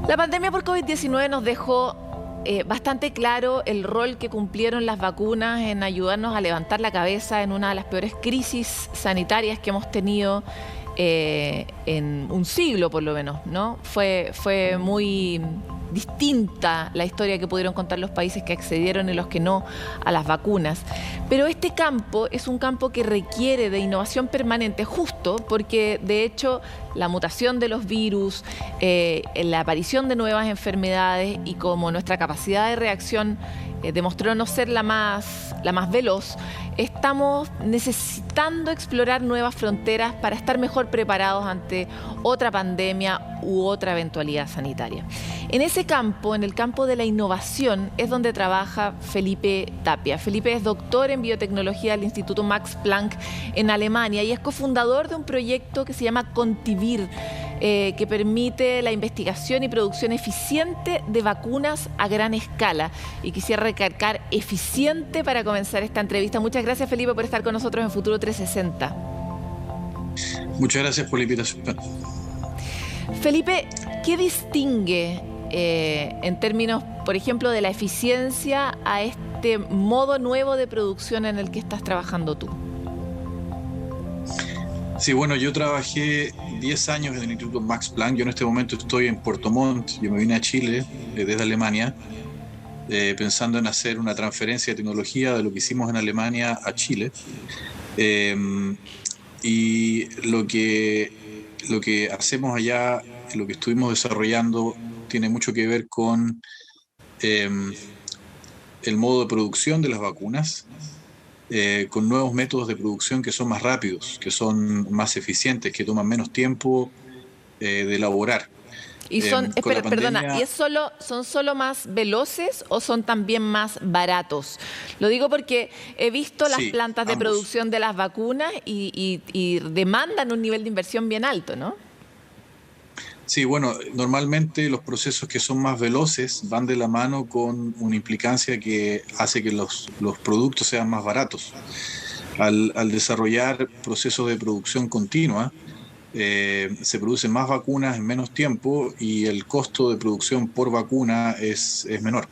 La pandemia por COVID-19 nos dejó bastante claro el rol que cumplieron las vacunas en ayudarnos a levantar la cabeza en una de las peores crisis sanitarias que hemos tenido en un siglo por lo menos, ¿no? Fue muy distinta la historia que pudieron contar los países que accedieron y los que no a las vacunas. Pero este campo es un campo que requiere de innovación permanente, justo porque de hecho la mutación de los virus, la aparición de nuevas enfermedades y como nuestra capacidad de reacción demostró no ser la más veloz, estamos necesitando explorar nuevas fronteras para estar mejor preparados ante otra pandemia u otra eventualidad sanitaria. En ese campo, en el campo de la innovación, es donde trabaja Felipe Tapia. Felipe es doctor en biotecnología del Instituto Max Planck en Alemania y es cofundador de un proyecto que se llama Contivir, que permite la investigación y producción eficiente de vacunas a gran escala. Y quisiera recalcar eficiente para comenzar esta entrevista. Muchas gracias, Felipe, por estar con nosotros en Futuro 360. Muchas gracias por la invitación. Felipe, ¿qué distingue en términos, por ejemplo, de la eficiencia a este modo nuevo de producción en el que estás trabajando tú? Sí, bueno, yo trabajé 10 años en el Instituto Max Planck. Yo en este momento estoy en Puerto Montt. Yo me vine a Chile desde Alemania, pensando en hacer una transferencia de tecnología de lo que hicimos en Alemania a Chile. Y lo que hacemos allá, lo que estuvimos desarrollando, tiene mucho que ver con el modo de producción de las vacunas, con nuevos métodos de producción que son más rápidos, que son más eficientes, que toman menos tiempo de elaborar. Y ¿y son solo más veloces o son también más baratos? Lo digo porque he visto las plantas de producción de las vacunas y demandan un nivel de inversión bien alto, ¿no? Sí, bueno, normalmente los procesos que son más veloces van de la mano con una implicancia que hace que los productos sean más baratos. Al desarrollar procesos de producción continua, se producen más vacunas en menos tiempo y el costo de producción por vacuna es menor.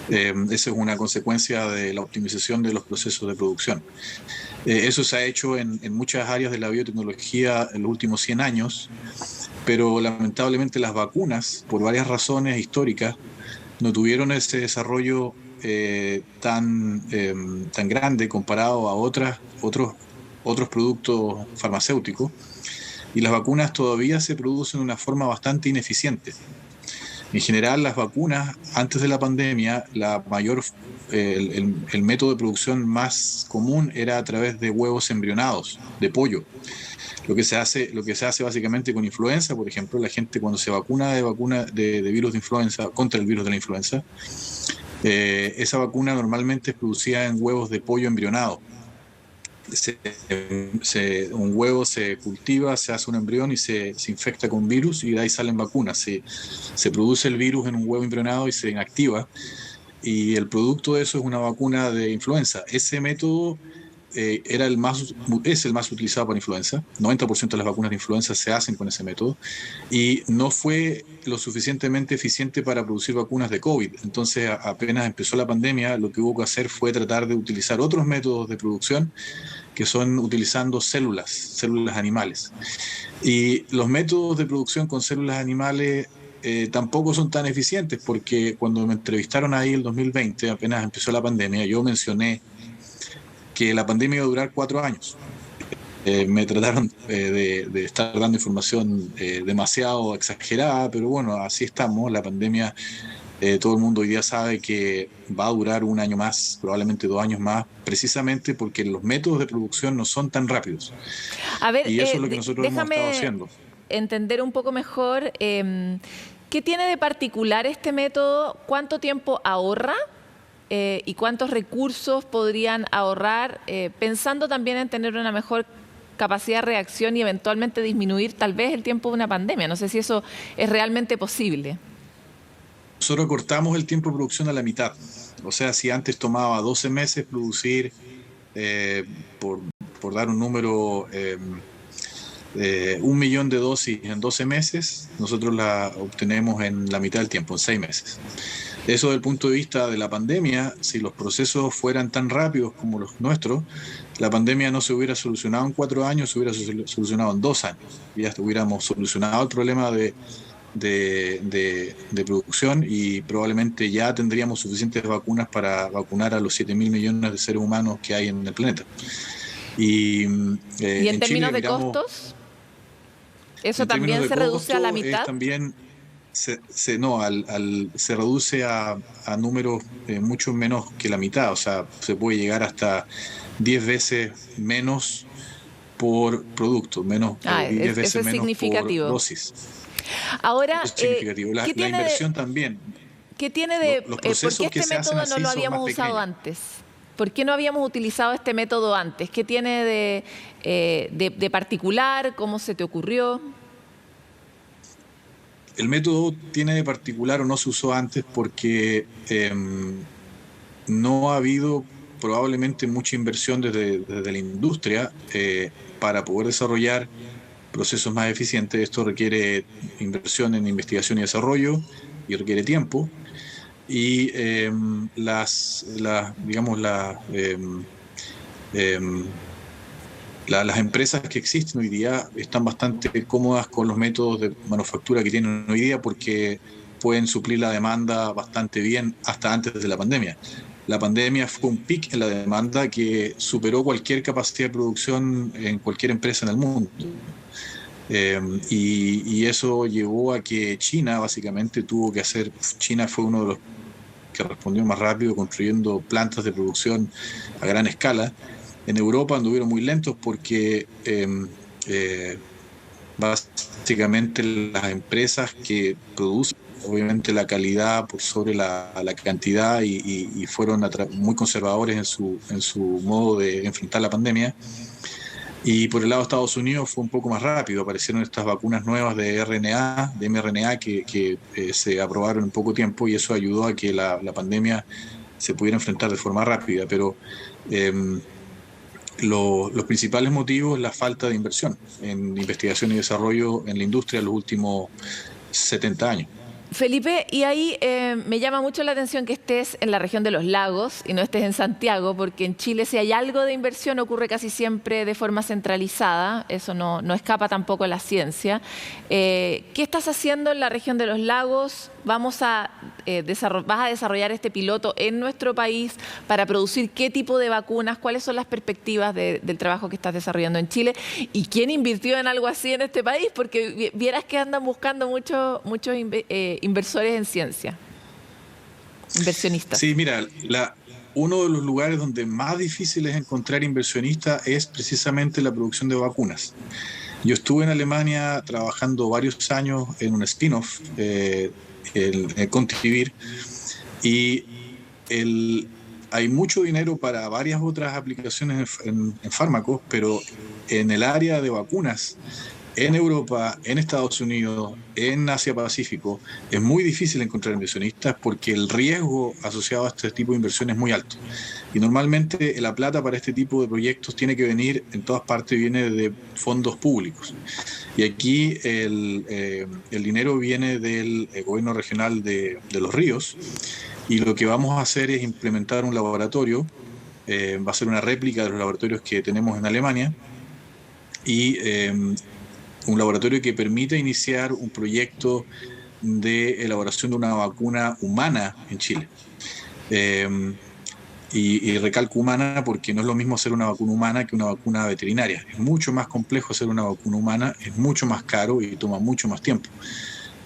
Esa es una consecuencia de la optimización de los procesos de producción. Eso se ha hecho en muchas áreas de la biotecnología en los últimos 100 años, pero lamentablemente las vacunas, por varias razones históricas, no tuvieron ese desarrollo tan grande comparado a otros productos farmacéuticos, y las vacunas todavía se producen de una forma bastante ineficiente. En general, las vacunas, antes de la pandemia, el método de producción más común era a través de huevos embrionados, de pollo. Lo que se hace básicamente con influenza, por ejemplo, la gente cuando se vacuna de virus de influenza, contra el virus de la influenza, esa vacuna normalmente es producida en huevos de pollo embrionado. Un huevo se cultiva, se hace un embrión y se infecta con virus y de ahí salen vacunas. Se produce el virus en un huevo embrionado y se inactiva y el producto de eso es una vacuna de influenza. Ese método es el más utilizado para influenza. 90% de las vacunas de influenza se hacen con ese método y no fue lo suficientemente eficiente para producir vacunas de COVID. Entonces, apenas empezó la pandemia, lo que hubo que hacer fue tratar de utilizar otros métodos de producción que son utilizando células animales. Y los métodos de producción con células animales tampoco son tan eficientes, porque cuando me entrevistaron ahí el 2020, apenas empezó la pandemia, yo mencioné que la pandemia iba a durar 4 años. Me trataron de estar dando información demasiado exagerada, pero bueno, así estamos. La pandemia, todo el mundo hoy día sabe que va a durar 1 año más, probablemente 2 años más, precisamente porque los métodos de producción no son tan rápidos. A ver, y eso es lo que nosotros hemos estado haciendo. Entender un poco mejor, ¿qué tiene de particular este método? ¿Cuánto tiempo ahorra? ¿Y cuántos recursos podrían ahorrar? Pensando también en tener una mejor capacidad de reacción y eventualmente disminuir tal vez el tiempo de una pandemia. No sé si eso es realmente posible. Nosotros cortamos el tiempo de producción a la mitad. O sea, si antes tomaba 12 meses producir, por dar un número, 1 millón de dosis en 12 meses, nosotros la obtenemos en la mitad del tiempo, en 6 meses. Eso desde el punto de vista de la pandemia, si los procesos fueran tan rápidos como los nuestros, la pandemia no se hubiera solucionado en 4 años, se hubiera solucionado en 2 años. Ya hubiéramos solucionado el problema de producción y probablemente ya tendríamos suficientes vacunas para vacunar a los 7.000 millones de seres humanos que hay en el planeta. ¿Y en términos de costos? ¿Eso también se reduce a la mitad? También se reduce a números mucho menos que la mitad, o sea, se puede llegar hasta 10 veces menos por producto, 10 veces menos por dosis. Ahora, es significativo. La inversión también. ¿Qué tiene de ¿por qué este método no lo habíamos usado antes? ¿Por qué no habíamos utilizado este método antes? ¿Qué tiene de particular? ¿Cómo se te ocurrió? El método tiene de particular o no se usó antes porque no ha habido probablemente mucha inversión desde la industria para poder desarrollar procesos más eficientes. Esto requiere inversión en investigación y desarrollo y requiere tiempo. Y las empresas que existen hoy día están bastante cómodas con los métodos de manufactura que tienen hoy día porque pueden suplir la demanda bastante bien hasta antes de la pandemia. La pandemia fue un pic en la demanda que superó cualquier capacidad de producción en cualquier empresa en el mundo. Y eso llevó a que China básicamente tuvo que hacer, China fue uno de los que respondió más rápido construyendo plantas de producción a gran escala. En Europa anduvieron muy lentos porque básicamente las empresas que producen obviamente la calidad por sobre la cantidad y fueron muy conservadores en su modo de enfrentar la pandemia. Y por el lado de Estados Unidos fue un poco más rápido, aparecieron estas vacunas nuevas de mRNA que se aprobaron en poco tiempo y eso ayudó a que la pandemia se pudiera enfrentar de forma rápida, pero los principales motivos es la falta de inversión en investigación y desarrollo en la industria en los últimos 70 años. Felipe, y ahí me llama mucho la atención que estés en la región de los lagos y no estés en Santiago, porque en Chile si hay algo de inversión ocurre casi siempre de forma centralizada, eso no escapa tampoco a la ciencia. ¿Qué estás haciendo en la región de los lagos? ¿Vas a desarrollar este piloto en nuestro país para producir qué tipo de vacunas? ¿Cuáles son las perspectivas del trabajo que estás desarrollando en Chile? ¿Y quién invirtió en algo así en este país? Porque vieras que andan buscando muchos inversores en ciencia, inversionistas. Sí, mira, uno de los lugares donde más difícil es encontrar inversionistas es precisamente la producción de vacunas. Yo estuve en Alemania trabajando varios años en un spin-off, el Contivir, y hay mucho dinero para varias otras aplicaciones en fármacos, pero en el área de vacunas, en Europa, en Estados Unidos, en Asia-Pacífico, es muy difícil encontrar inversionistas porque el riesgo asociado a este tipo de inversión es muy alto. Y normalmente la plata para este tipo de proyectos tiene que venir, en todas partes viene de fondos públicos. Y aquí el dinero viene del gobierno regional de Los Ríos. Y lo que vamos a hacer es implementar un laboratorio, va a ser una réplica de los laboratorios que tenemos en Alemania, y un laboratorio que permite iniciar un proyecto de elaboración de una vacuna humana en Chile. Y recalco humana porque no es lo mismo hacer una vacuna humana que una vacuna veterinaria. Es mucho más complejo hacer una vacuna humana, es mucho más caro y toma mucho más tiempo.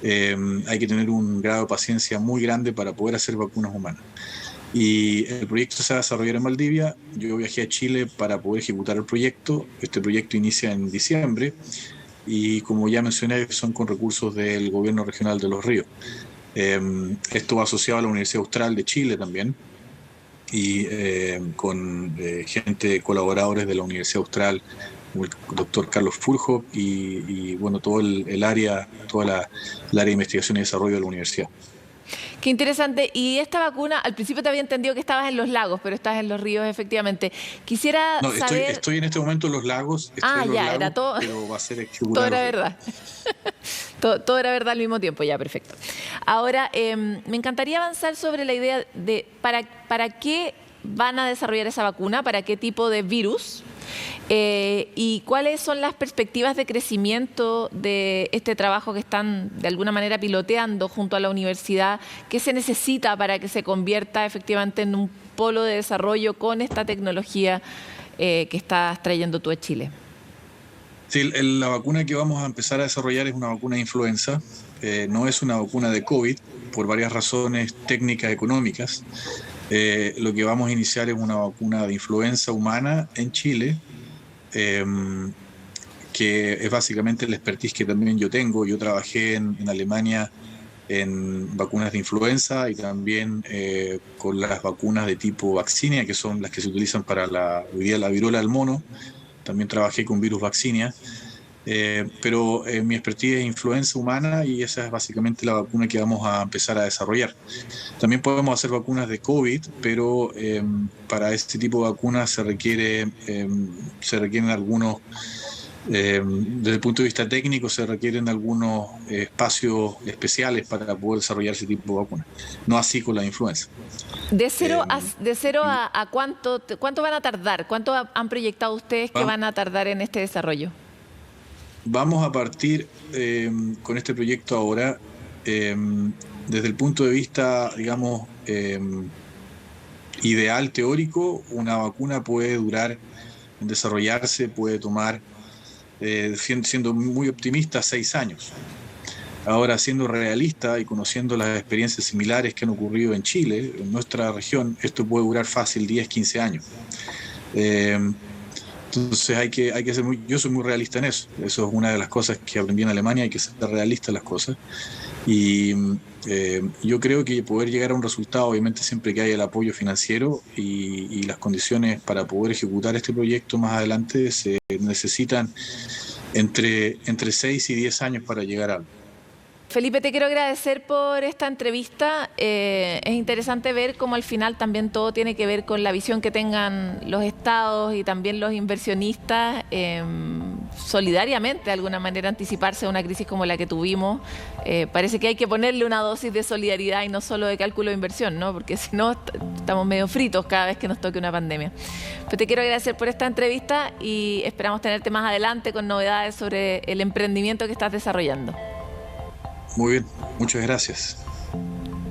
Hay que tener un grado de paciencia muy grande para poder hacer vacunas humanas. Y el proyecto se va a desarrollar en Valdivia. Yo viajé a Chile para poder ejecutar el proyecto. Este proyecto inicia en diciembre y, como ya mencioné, son con recursos del gobierno regional de Los Ríos. Esto va asociado a la Universidad Austral de Chile también y con colaboradores de la Universidad Austral, como el doctor Carlos Fuljo y bueno, todo el área de investigación y desarrollo de la universidad. Qué interesante. Y esta vacuna, al principio te había entendido que estabas en los lagos, pero estás en los ríos, efectivamente. Quisiera No, saber... estoy en este momento en los lagos, Era todo, pero va a ser ejecutar. todo era verdad. Todo era verdad al mismo tiempo, ya, perfecto. Ahora, me encantaría avanzar sobre la idea de para qué van a desarrollar esa vacuna, para qué tipo de virus. ¿Y cuáles son las perspectivas de crecimiento de este trabajo que están de alguna manera piloteando junto a la universidad? ¿Qué se necesita para que se convierta efectivamente en un polo de desarrollo con esta tecnología que estás trayendo tú a Chile? Sí, la vacuna que vamos a empezar a desarrollar es una vacuna de influenza. No es una vacuna de COVID por varias razones técnicas económicas. Lo que vamos a iniciar es una vacuna de influenza humana en Chile, que es básicamente el expertise que también yo tengo. Yo trabajé en Alemania en vacunas de influenza y también con las vacunas de tipo vaccinia, que son las que se utilizan para hoy día la viruela del mono. También trabajé con virus vaccinia, pero mi expertise es influenza humana y esa es básicamente la vacuna que vamos a empezar a desarrollar. También podemos hacer vacunas de COVID, pero para este tipo de vacunas se requieren algunos, desde el punto de vista técnico, se requieren algunos espacios especiales para poder desarrollar ese tipo de vacunas. No así con la influenza. De cero a ¿cuánto van a tardar? ¿Cuánto han proyectado ustedes que van a tardar en este desarrollo? Vamos a partir con este proyecto ahora. Desde el punto de vista, digamos, ideal teórico, una vacuna puede durar, en desarrollarse, puede tomar, siendo muy optimista, 6 años. Ahora, siendo realista y conociendo las experiencias similares que han ocurrido en Chile, en nuestra región, esto puede durar fácil 10, 15 años. Entonces hay que ser yo soy muy realista en eso. Eso es una de las cosas que aprendí en Alemania, hay que ser realista en las cosas. Y yo creo que poder llegar a un resultado, obviamente siempre que haya el apoyo financiero y las condiciones para poder ejecutar este proyecto más adelante, se necesitan entre 6 y 10 años para llegar a algo. Felipe, te quiero agradecer por esta entrevista. Es interesante ver cómo al final también todo tiene que ver con la visión que tengan los estados y también los inversionistas, solidariamente de alguna manera anticiparse a una crisis como la que tuvimos. Parece que hay que ponerle una dosis de solidaridad y no solo de cálculo de inversión, ¿no? Porque si no estamos medio fritos cada vez que nos toque una pandemia. Pero te quiero agradecer por esta entrevista y esperamos tenerte más adelante con novedades sobre el emprendimiento que estás desarrollando. Muy bien, muchas gracias.